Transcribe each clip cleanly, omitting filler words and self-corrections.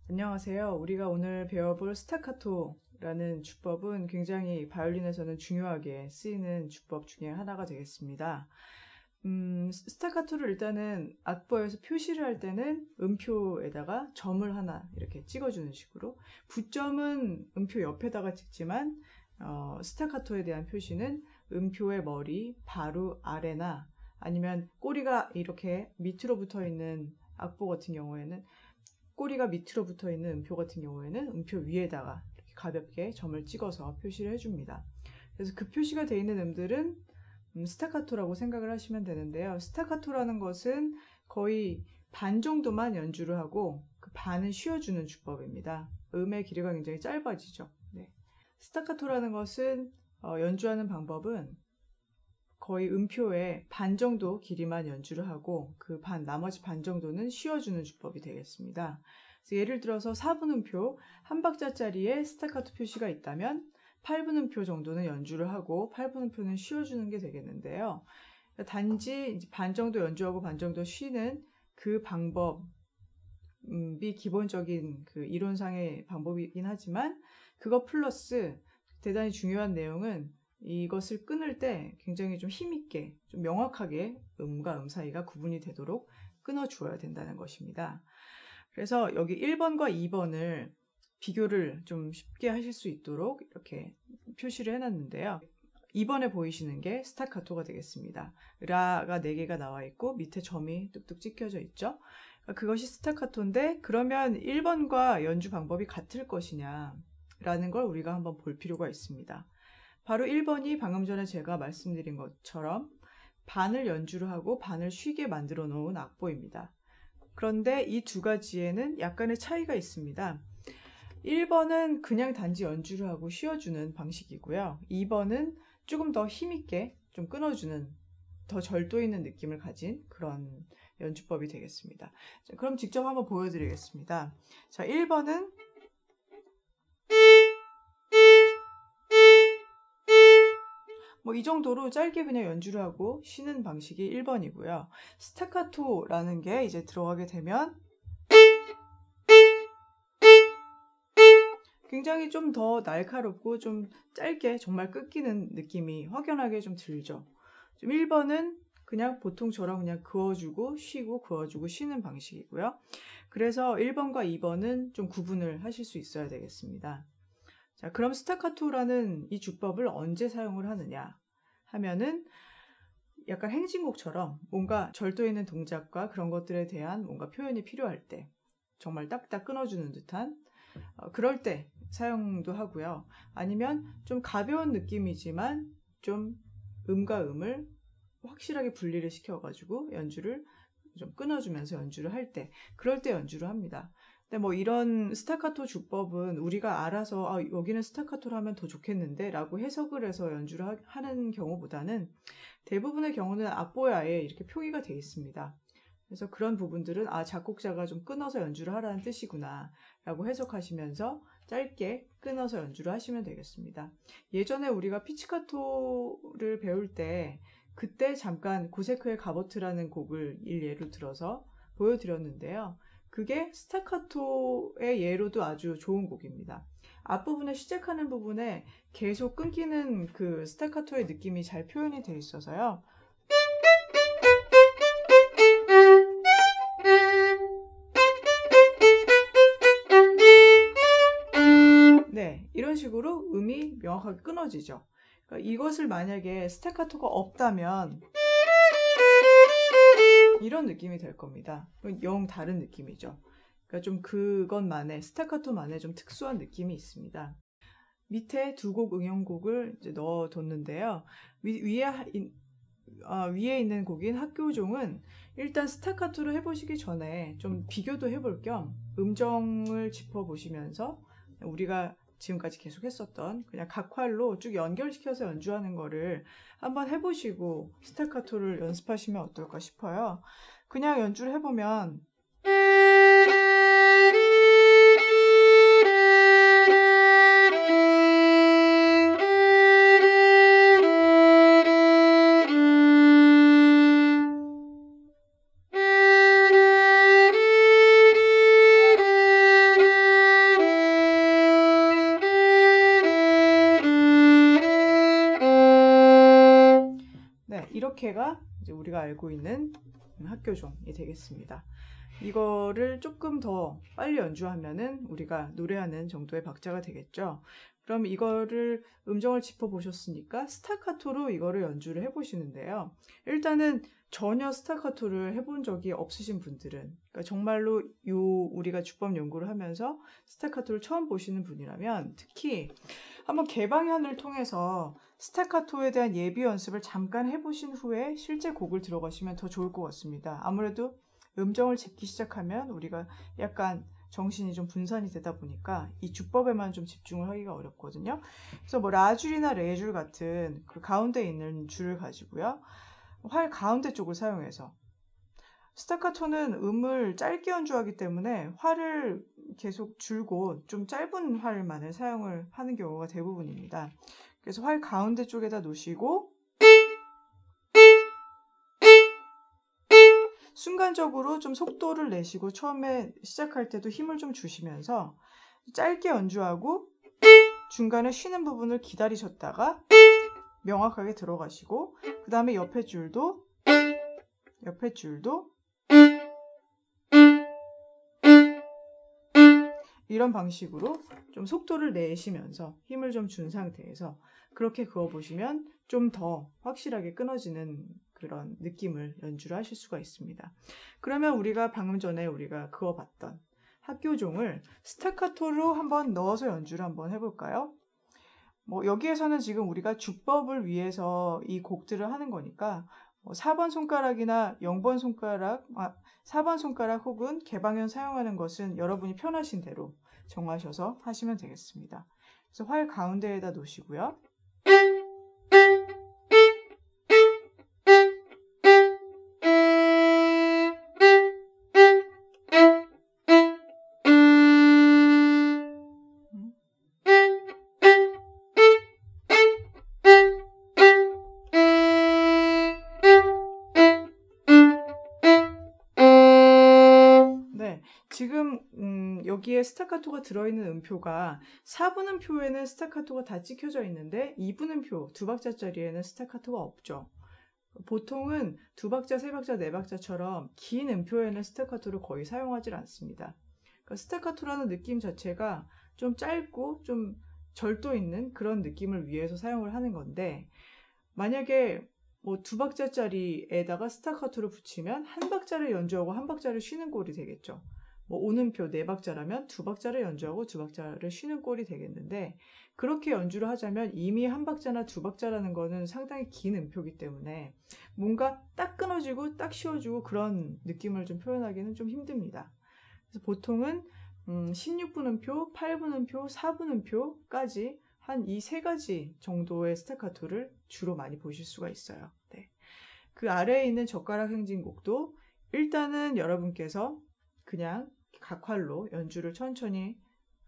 안녕하세요. 우리가 오늘 배워볼 스타카토라는 주법은 굉장히 바이올린에서는 중요하게 쓰이는 주법 중에 하나가 되겠습니다. 스타카토를 일단은 악보에서 표시를 할 때는 음표에다가 점을 하나 이렇게 찍어주는 식으로, 붓점은 음표 옆에다가 찍지만 스타카토에 대한 표시는 음표의 머리 바로 아래나 아니면 꼬리가 이렇게 밑으로 붙어 있는 악보 같은 경우에는, 꼬리가 밑으로 붙어 있는 음표 같은 경우에는 음표 위에다가 이렇게 가볍게 점을 찍어서 표시를 해줍니다. 그래서 그 표시가 되어 있는 음들은 스타카토라고 생각을 하시면 되는데요. 스타카토라는 것은 거의 반 정도만 연주를 하고 그 반은 쉬어주는 주법입니다. 음의 길이가 굉장히 짧아지죠. 네. 스타카토라는 것은 연주하는 방법은 거의 음표의 반 정도 길이만 연주를 하고 그 나머지 반 정도는 쉬어주는 주법이 되겠습니다. 그래서 예를 들어서 4분음표 한 박자짜리에 스타카토 표시가 있다면 8분음표 정도는 연주를 하고 8분음표는 쉬어주는 게 되겠는데요. 단지 반 정도 연주하고 반 정도 쉬는 그 방법이 기본적인 그 이론상의 방법이긴 하지만, 그거 플러스 대단히 중요한 내용은 이것을 끊을 때 굉장히 좀 힘있게, 좀 명확하게 음과 음 사이가 구분이 되도록 끊어주어야 된다는 것입니다. 그래서 여기 1번과 2번을 비교를 좀 쉽게 하실 수 있도록 이렇게 표시를 해놨는데요. 2번에 보이시는 게 스타카토가 되겠습니다. 라가 4개가 나와 있고 밑에 점이 뚝뚝 찍혀져 있죠. 그것이 스타카토인데, 그러면 1번과 연주 방법이 같을 것이냐 라는 걸 우리가 한번 볼 필요가 있습니다. 바로 1번이 방금 전에 제가 말씀드린 것처럼 반을 연주를 하고 반을 쉬게 만들어 놓은 악보입니다. 그런데 이 두 가지에는 약간의 차이가 있습니다. 1번은 그냥 단지 연주를 하고 쉬어주는 방식이고요. 2번은 조금 더 힘있게 좀 끊어주는, 더 절도 있는 느낌을 가진 그런 연주법이 되겠습니다. 자, 그럼 직접 한번 보여드리겠습니다. 자, 1번은 이 정도로 짧게 그냥 연주를 하고 쉬는 방식이 1번이고요. 스타카토라는 게 이제 들어가게 되면 굉장히 좀 더 날카롭고 좀 짧게 정말 끊기는 느낌이 확연하게 좀 들죠. 좀 1번은 그냥 보통처럼 그냥 그어주고 쉬고 그어주고 쉬는 방식이고요. 그래서 1번과 2번은 좀 구분을 하실 수 있어야 되겠습니다. 자, 그럼 스타카토라는 이 주법을 언제 사용을 하느냐 하면은, 약간 행진곡처럼 뭔가 절도 있는 동작과 그런 것들에 대한 뭔가 표현이 필요할 때, 정말 딱딱 끊어주는 듯한 그럴 때 사용도 하고요. 아니면 좀 가벼운 느낌이지만 좀 음과 음을 확실하게 분리를 시켜가지고 연주를 좀 끊어주면서 연주를 할 때, 그럴 때 연주를 합니다. 근데 이런 스타카토 주법은 우리가 알아서 여기는 스타카토를 하면 더 좋겠는데 라고 해석을 해서 연주를 하는 경우보다는, 대부분의 경우는 악보에 아예 이렇게 표기가 되어 있습니다. 그래서 그런 부분들은 작곡자가 좀 끊어서 연주를 하라는 뜻이구나 라고 해석하시면서 짧게 끊어서 연주를 하시면 되겠습니다. 예전에 우리가 피치카토를 배울 때 그때 잠깐 고세크의 가버트라는 곡을 예로 들어서 보여드렸는데요. 그게 스타카토의 예로도 아주 좋은 곡입니다. 앞부분에 시작하는 부분에 계속 끊기는 그 스타카토의 느낌이 잘 표현이 되어 있어서요. 네, 이런 식으로 음이 명확하게 끊어지죠. 그러니까 이것을 만약에 스타카토가 없다면 이런 느낌이 될 겁니다. 영 다른 느낌이죠. 그러니까 좀 그것만의, 스타카토만의 좀 특수한 느낌이 있습니다. 밑에 2곡 응용곡을 이제 넣어뒀는데요. 위에 있는 곡인 학교종은 일단 스타카토를 해보시기 전에 좀 비교도 해볼 겸 음정을 짚어보시면서 우리가 지금까지 계속 했었던 그냥 각활로 쭉 연결시켜서 연주하는 거를 한번 해보시고 스타카토를 연습하시면 어떨까 싶어요. 그냥 연주를 해보면 이렇게가 이제 우리가 알고 있는 학교종이 되겠습니다. 이거를 조금 더 빨리 연주하면은 우리가 노래하는 정도의 박자가 되겠죠. 그럼 이거를 음정을 짚어보셨으니까 스타카토로 이거를 연주를 해보시는데요. 일단은 전혀 스타카토를 해본 적이 없으신 분들은, 그러니까 정말로 우리가 주법 연구를 하면서 스타카토를 처음 보시는 분이라면 특히 한번 개방현을 통해서 스타카토에 대한 예비 연습을 잠깐 해보신 후에 실제 곡을 들어가시면 더 좋을 것 같습니다. 아무래도 음정을 짚기 시작하면 우리가 약간 정신이 좀 분산이 되다 보니까 이 주법에만 좀 집중을 하기가 어렵거든요. 그래서 뭐 라줄이나 레줄 같은 그 가운데 있는 줄을 가지고요. 활 가운데 쪽을 사용해서 스타카토는 음을 짧게 연주하기 때문에 활을 계속 줄고 좀 짧은 활만을 사용을 하는 경우가 대부분입니다. 그래서 활 가운데 쪽에다 놓으시고 순간적으로 좀 속도를 내시고 처음에 시작할 때도 힘을 좀 주시면서 짧게 연주하고 중간에 쉬는 부분을 기다리셨다가 명확하게 들어가시고 그 다음에 옆에 줄도 이런 방식으로 좀 속도를 내시면서 힘을 좀 준 상태에서 그렇게 그어보시면 좀 더 확실하게 끊어지는 그런 느낌을 연주를 하실 수가 있습니다. 그러면 우리가 방금 전에 우리가 그어봤던 학교종을 스타카토로 한번 넣어서 연주를 한번 해볼까요? 뭐 여기에서는 지금 우리가 주법을 위해서 이 곡들을 하는 거니까 4번 손가락이나 0번 손가락, 4번 손가락 혹은 개방현 사용하는 것은 여러분이 편하신 대로 정하셔서 하시면 되겠습니다. 그래서 활 가운데에다 놓으시고요. 지금 여기에 스타카토가 들어있는 음표가 4분 음표에는 스타카토가 다 찍혀져 있는데 2분 음표 2박자짜리에는 스타카토가 없죠. 보통은 2박자, 3박자, 4박자처럼 긴 음표에는 스타카토를 거의 사용하지 않습니다. 그러니까 스타카토라는 느낌 자체가 좀 짧고 좀 절도 있는 그런 느낌을 위해서 사용을 하는 건데 만약에 뭐 2박자짜리에다가 스타카토를 붙이면 한 박자를 연주하고 한 박자를 쉬는 꼴이 되겠죠. 뭐 오음표 4박자라면 2박자를 연주하고 2박자를 쉬는 꼴이 되겠는데 그렇게 연주를 하자면 이미 한 박자나 2박자라는 거는 상당히 긴 음표이기 때문에 뭔가 딱 끊어지고 딱 쉬어주고 그런 느낌을 좀 표현하기는 좀 힘듭니다. 그래서 보통은 16분 음표, 8분 음표, 4분 음표까지 한 이 세 가지 정도의 스타카토를 주로 많이 보실 수가 있어요. 네. 그 아래에 있는 젓가락 행진곡도 일단은 여러분께서 그냥 각 활로 연주를 천천히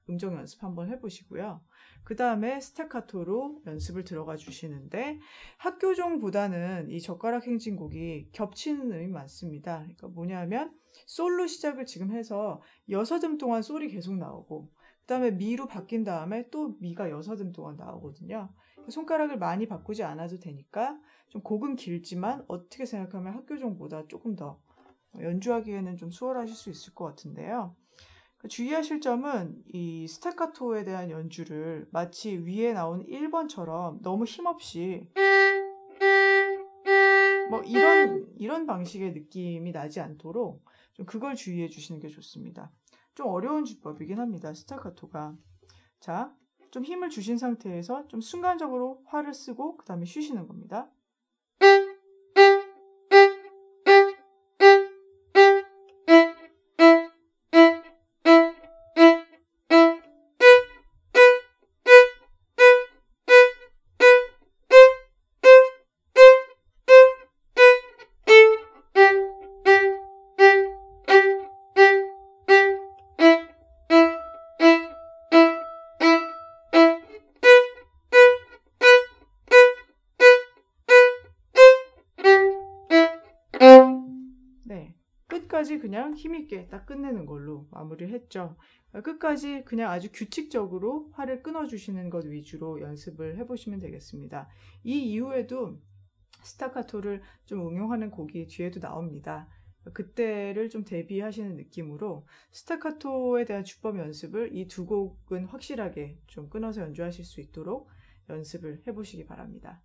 음정 연습 한번 해보시고요. 그 다음에 스타카토로 연습을 들어가 주시는데 학교종보다는 이 젓가락 행진곡이 겹치는 음이 많습니다. 그러니까 뭐냐면 솔로 시작을 지금 해서 6음 동안 솔이 계속 나오고 그 다음에 미로 바뀐 다음에 또 미가 6음 동안 나오거든요. 손가락을 많이 바꾸지 않아도 되니까 좀 곡은 길지만 어떻게 생각하면 학교종보다 조금 더 연주하기에는 좀 수월하실 수 있을 것 같은데요. 주의하실 점은 이 스타카토에 대한 연주를 마치 위에 나온 1번처럼 너무 힘없이 뭐 이런 방식의 느낌이 나지 않도록 좀 그걸 주의해 주시는 게 좋습니다. 좀 어려운 주법이긴 합니다. 스타카토가. 자, 좀 힘을 주신 상태에서 좀 순간적으로 활을 쓰고 그 다음에 쉬시는 겁니다. 끝까지 그냥 힘있게 딱 끝내는 걸로 마무리를 했죠. 끝까지 그냥 아주 규칙적으로 활을 끊어주시는 것 위주로 연습을 해보시면 되겠습니다. 이 이후에도 스타카토를 좀 응용하는 곡이 뒤에도 나옵니다. 그때를 좀 대비하시는 느낌으로 스타카토에 대한 주법 연습을 이 두 곡은 확실하게 좀 끊어서 연주하실 수 있도록 연습을 해보시기 바랍니다.